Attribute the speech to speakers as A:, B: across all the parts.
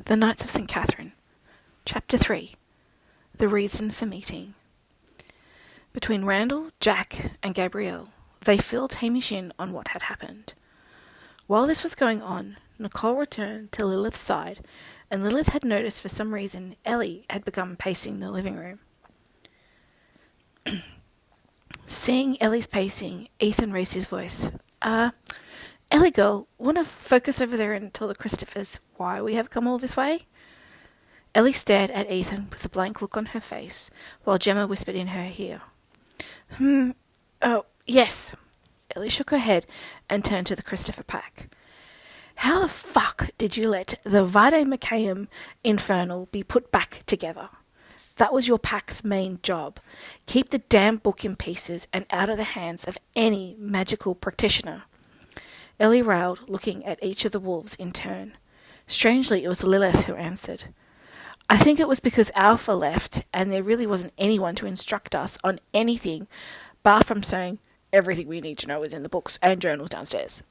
A: The Knights of St. Catherine. Chapter 3. The Reason for Meeting. Between Randall, Jack, and Gabrielle, they filled Hamish in on what had happened. While this was going on, Nicole returned to Lilith's side, and Lilith had noticed for some reason Ellie had begun pacing the living room. Seeing Ellie's pacing, Ethan raised his voice. Ellie girl, wanna focus over there and tell the Christophers why we have come all this way? Ellie stared at Ethan with a blank look on her face, while Gemma whispered in her ear. Oh, yes. Ellie shook her head and turned to the Christopher pack. How the fuck did you let the Vade Mecum Infernal be put back together? That was your pack's main job. Keep the damn book in pieces and out of the hands of any magical practitioner. Ellie railed, looking at each of the wolves in turn. Strangely, it was Lilith who answered. I think it was because Alpha left, and there really wasn't anyone to instruct us on anything, bar from saying, everything we need to know is in the books and journals downstairs.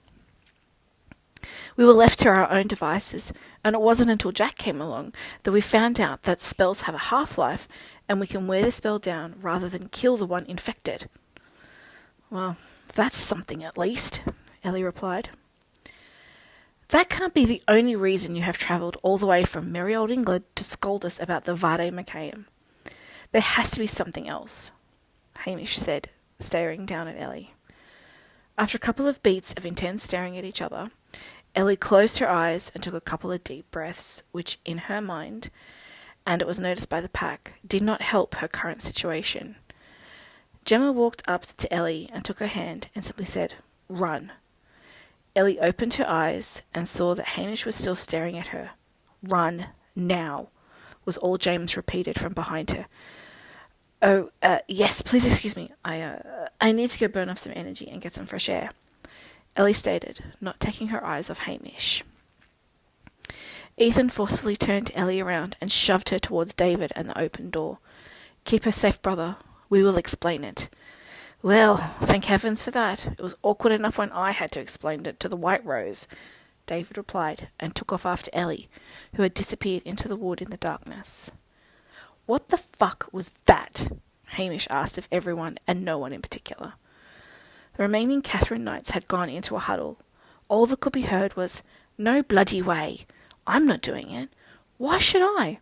A: We were left to our own devices, and it wasn't until Jack came along that we found out that spells have a half-life, and we can wear the spell down rather than kill the one infected. Well, that's something at least, Ellie replied. That can't be the only reason you have travelled all the way from merry old England to scold us about the Vade Mecum. There has to be something else, Hamish said, staring down at Ellie. After a couple of beats of intense staring at each other, Ellie closed her eyes and took a couple of deep breaths, which, in her mind, and it was noticed by the pack, did not help her current situation. Gemma walked up to Ellie and took her hand and simply said, Run. Ellie opened her eyes and saw that Hamish was still staring at her. Run, now, was all James repeated from behind her. Oh, yes, please excuse me. I need to go burn off some energy and get some fresh air, Ellie stated, not taking her eyes off Hamish. Ethan forcefully turned Ellie around and shoved her towards David and the open door. Keep her safe, brother. We will explain it. Well, thank heavens for that. It was awkward enough when I had to explain it to the White Rose, David replied, and took off after Ellie, who had disappeared into the wood in the darkness. What the fuck was that? Hamish asked of everyone, and no one in particular. The remaining Catherine Knights had gone into a huddle. All that could be heard was, No bloody way. I'm not doing it. Why should I?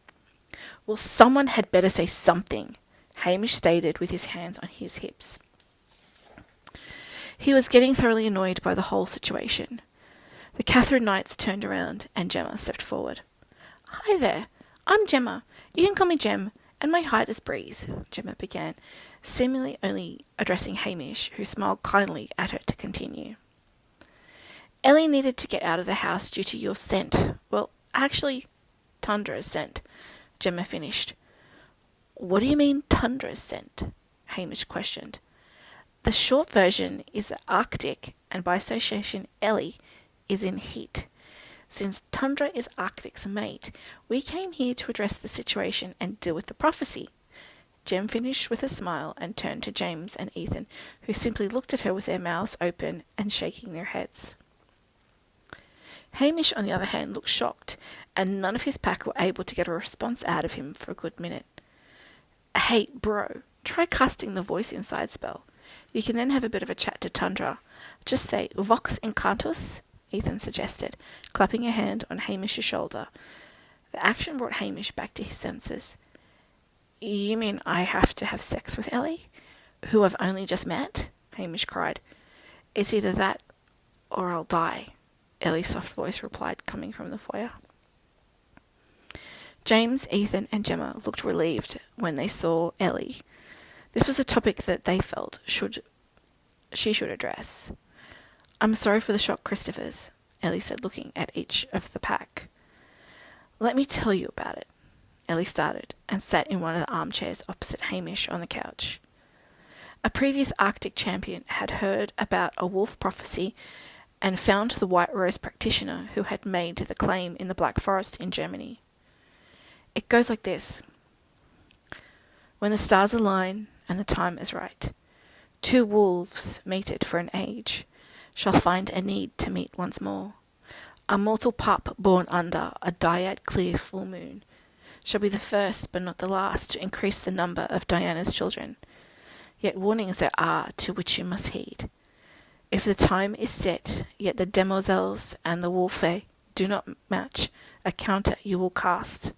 A: Well, someone had better say something, Hamish stated with his hands on his hips. He was getting thoroughly annoyed by the whole situation. The Catherine Knights turned around, and Gemma stepped forward. Hi there. I'm Gemma. You can call me Gem, and my height is Breeze, Gemma began, seemingly only addressing Hamish, who smiled kindly at her to continue. Ellie needed to get out of the house due to your scent. Well, actually, Tundra's scent, Gemma finished. What do you mean, Tundra's scent? Hamish questioned. The short version is the Arctic, and by association, Ellie is in heat. Since Tundra is Arctic's mate, we came here to address the situation and deal with the prophecy. Jem finished with a smile and turned to James and Ethan, who simply looked at her with their mouths open and shaking their heads. Hamish, on the other hand, looked shocked, and none of his pack were able to get a response out of him for a good minute. Hey, bro, try casting the voice inside spell. You can then have a bit of a chat to Tundra. Just say, Vox Incantus, Ethan suggested, clapping a hand on Hamish's shoulder. The action brought Hamish back to his senses. You mean I have to have sex with Ellie, who I've only just met? Hamish cried. It's either that or I'll die, Ellie's soft voice replied, coming from the foyer. James, Ethan, and Gemma looked relieved when they saw Ellie. This was a topic that they felt she should address. I'm sorry for the shock, Christophers, Ellie said, looking at each of the pack. Let me tell you about it, Ellie started, and sat in one of the armchairs opposite Hamish on the couch. A previous Arctic champion had heard about a wolf prophecy and found the White Rose practitioner who had made the claim in the Black Forest in Germany. It goes like this. When the stars align and the time is right, two wolves mated for an age shall find a need to meet once more. A mortal pup born under a dyad clear full moon shall be the first but not the last to increase the number of Diana's children. Yet warnings there are to which you must heed. If the time is set, yet the demoiselles and the wolfe do not match, a counter you will cast.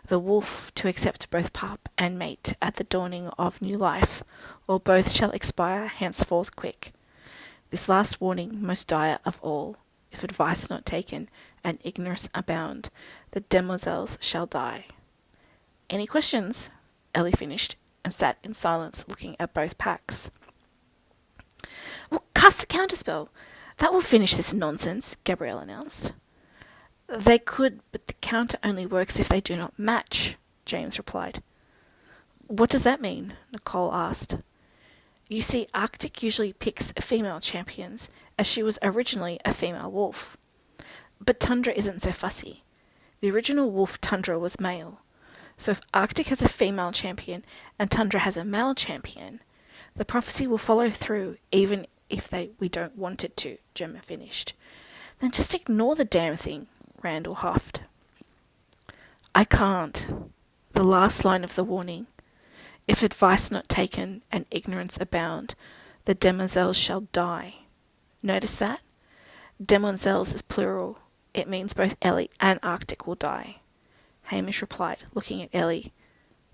A: The wolf to accept both pup and mate at the dawning of new life, or both shall expire henceforth quick. This last warning most dire of all, if advice not taken and ignorance abound, the demoiselles shall die. Any questions? Ellie finished and sat in silence looking at both packs. Well, cast the counterspell. That will finish this nonsense, Gabrielle announced. They could, but the counter only works if they do not match, James replied. What does that mean? Nicole asked. You see, Arctic usually picks female champions, as she was originally a female wolf. But Tundra isn't so fussy. The original wolf Tundra was male. So if Arctic has a female champion and Tundra has a male champion, the prophecy will follow through even if we don't want it to, Gemma finished. Then just ignore the damn thing, Randall huffed. I can't. The last line of the warning. If advice not taken and ignorance abound, the demoiselles shall die. Notice that? Demoiselles is plural. It means both Ellie and Arctic will die. Hamish replied, looking at Ellie,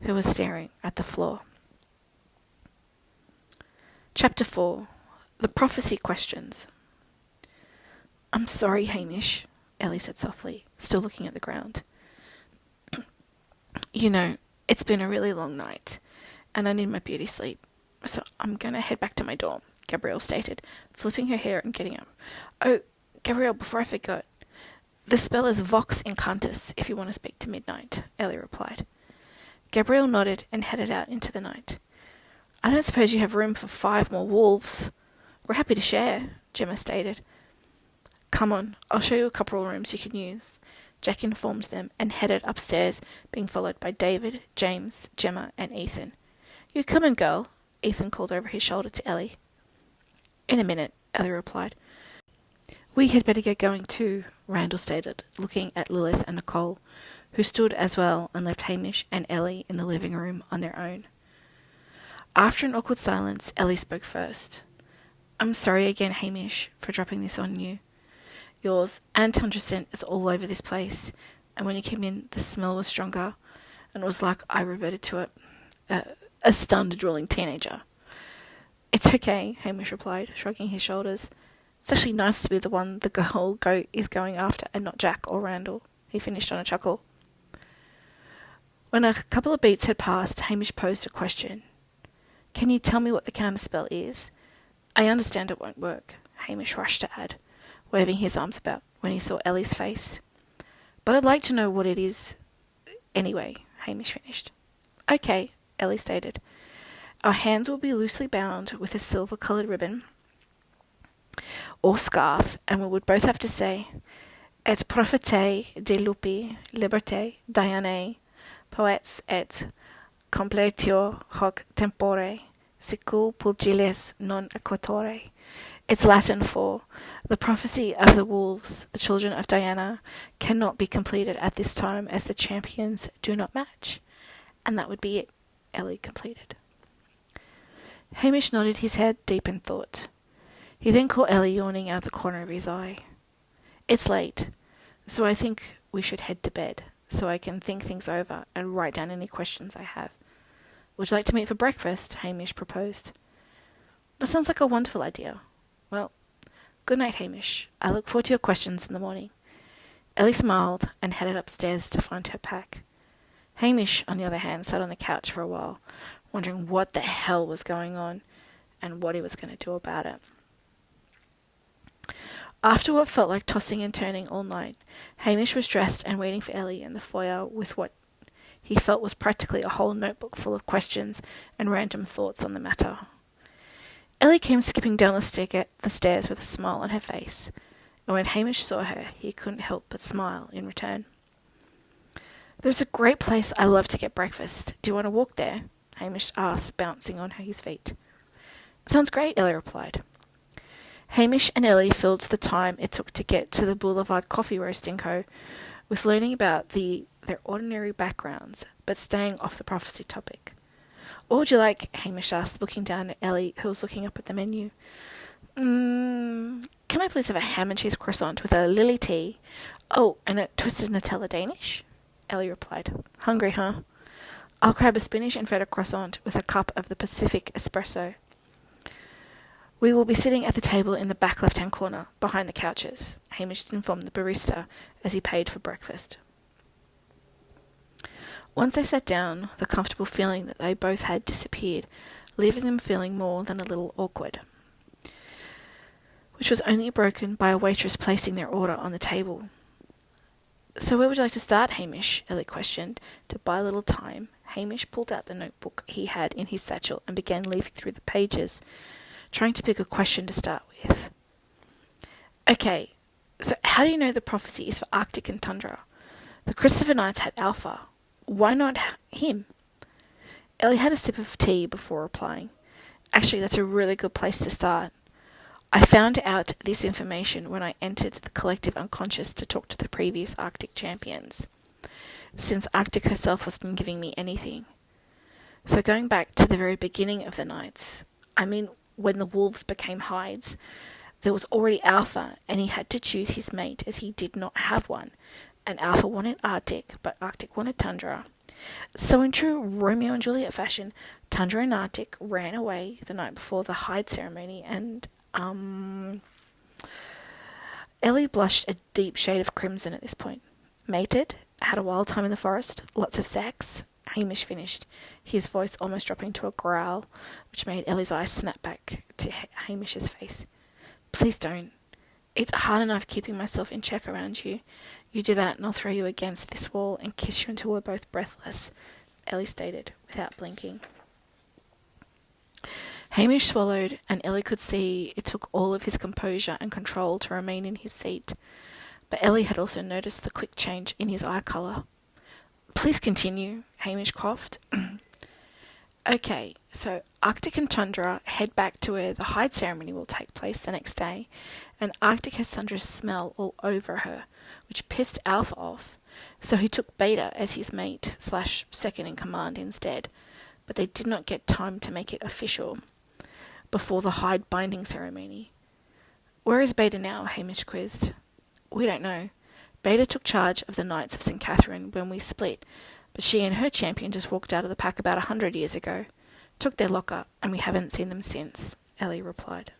A: who was staring at the floor. Chapter 4. The Prophecy Questions. I'm sorry, Hamish, Ellie said softly, still looking at the ground. You know, it's been a really long night, and I need my beauty sleep, so I'm going to head back to my dorm, Gabrielle stated, flipping her hair and getting up. Oh, Gabrielle, before I forgot, the spell is Vox Incantus, if you want to speak to midnight, Ellie replied. Gabrielle nodded and headed out into the night. I don't suppose you have room for 5 more wolves. We're happy to share, Gemma stated. Come on, I'll show you a couple of rooms you can use. Jack informed them and headed upstairs, being followed by David, James, Gemma, and Ethan. You coming, girl? Ethan called over his shoulder to Ellie. In a minute, Ellie replied. We had better get going too, Randall stated, looking at Lilith and Nicole, who stood as well and left Hamish and Ellie in the living room on their own. After an awkward silence, Ellie spoke first. I'm sorry again, Hamish, for dropping this on you. Yours and Tundra scent is all over this place, and when you came in, the smell was stronger, and it was like I reverted to it. A stunned, drooling teenager. It's okay, Hamish replied, shrugging his shoulders. It's actually nice to be the one the girl is going after, and not Jack or Randall, he finished on a chuckle. When a couple of beats had passed, Hamish posed a question. Can you tell me what the counterspell is? I understand it won't work, Hamish rushed to add, waving his arms about when he saw Ellie's face. But I'd like to know what it is anyway, Hamish finished. Okay, Ellie stated. Our hands will be loosely bound with a silver-coloured ribbon or scarf, and we would both have to say, Et prophetae de lupi, liberté, Dianae, poets et completio hoc tempore, sicu pugiles non equatore. It's Latin for, the prophecy of the wolves, the children of Diana, cannot be completed at this time as the champions do not match. And that would be it, Ellie completed. Hamish nodded his head deep in thought. He then caught Ellie yawning out of the corner of his eye. It's late, so I think we should head to bed, so I can think things over and write down any questions I have. Would you like to meet for breakfast? Hamish proposed. That sounds like a wonderful idea. Well, good night, Hamish. I look forward to your questions in the morning. Ellie smiled and headed upstairs to find her pack. Hamish, on the other hand, sat on the couch for a while, wondering what the hell was going on and what he was going to do about it. After what felt like tossing and turning all night, Hamish was dressed and waiting for Ellie in the foyer with what he felt was practically a whole notebook full of questions and random thoughts on the matter. Ellie came skipping down the stairs with a smile on her face, and when Hamish saw her, he couldn't help but smile in return. There's a great place I love to get breakfast. Do you want to walk there? Hamish asked, bouncing on his feet. Sounds great, Ellie replied. Hamish and Ellie filled the time it took to get to the Boulevard Coffee Roasting Co. with learning about their ordinary backgrounds, but staying off the prophecy topic. What would you like? Hamish asked, looking down at Ellie, who was looking up at the menu. Can I please have a ham and cheese croissant with a lily tea? Oh, and a twisted Nutella Danish? Ellie replied. Hungry, huh? I'll grab a spinach and feta croissant with a cup of the Pacific espresso. We will be sitting at the table in the back left-hand corner, behind the couches, Hamish informed the barista as he paid for breakfast. Once they sat down, the comfortable feeling that they both had disappeared, leaving them feeling more than a little awkward, which was only broken by a waitress placing their order on the table. So where would you like to start, Hamish? Ellie questioned. To buy a little time, Hamish pulled out the notebook he had in his satchel and began leafing through the pages, trying to pick a question to start with. Okay, so how do you know the prophecy is for Arctic and Tundra? The Christopher Knights had Alpha. Why not him? Ellie had a sip of tea before replying. Actually, that's a really good place to start. I found out this information when I entered the collective unconscious to talk to the previous Arctic champions, since Arctic herself wasn't giving me anything. So going back to the very beginning of the Knights, when the wolves became hides, there was already Alpha, and he had to choose his mate as he did not have one, and Alpha wanted Arctic, but Arctic wanted Tundra. So in true Romeo and Juliet fashion, Tundra and Arctic ran away the night before the hide ceremony, and Ellie blushed a deep shade of crimson at this point. Mated, had a wild time in the forest, lots of sex, Hamish finished, his voice almost dropping to a growl, which made Ellie's eyes snap back to Hamish's face. Please don't. It's hard enough keeping myself in check around you. You do that and I'll throw you against this wall and kiss you until we're both breathless, Ellie stated, without blinking. Hamish swallowed, and Ellie could see it took all of his composure and control to remain in his seat. But Ellie had also noticed the quick change in his eye colour. Please continue, Hamish coughed. Okay, so Arctic and Tundra head back to where the hide ceremony will take place the next day, and Arctic has Tundra's smell all over her, which pissed Alpha off, so he took Beta as his mate / second in command instead, but they did not get time to make it official before the hide binding ceremony. Where is Beta now? Hamish quizzed. We don't know. Beta took charge of the Knights of St. Catherine when we split, but she and her champion just walked out of the pack about 100 years ago, took their locker, and we haven't seen them since, Ellie replied.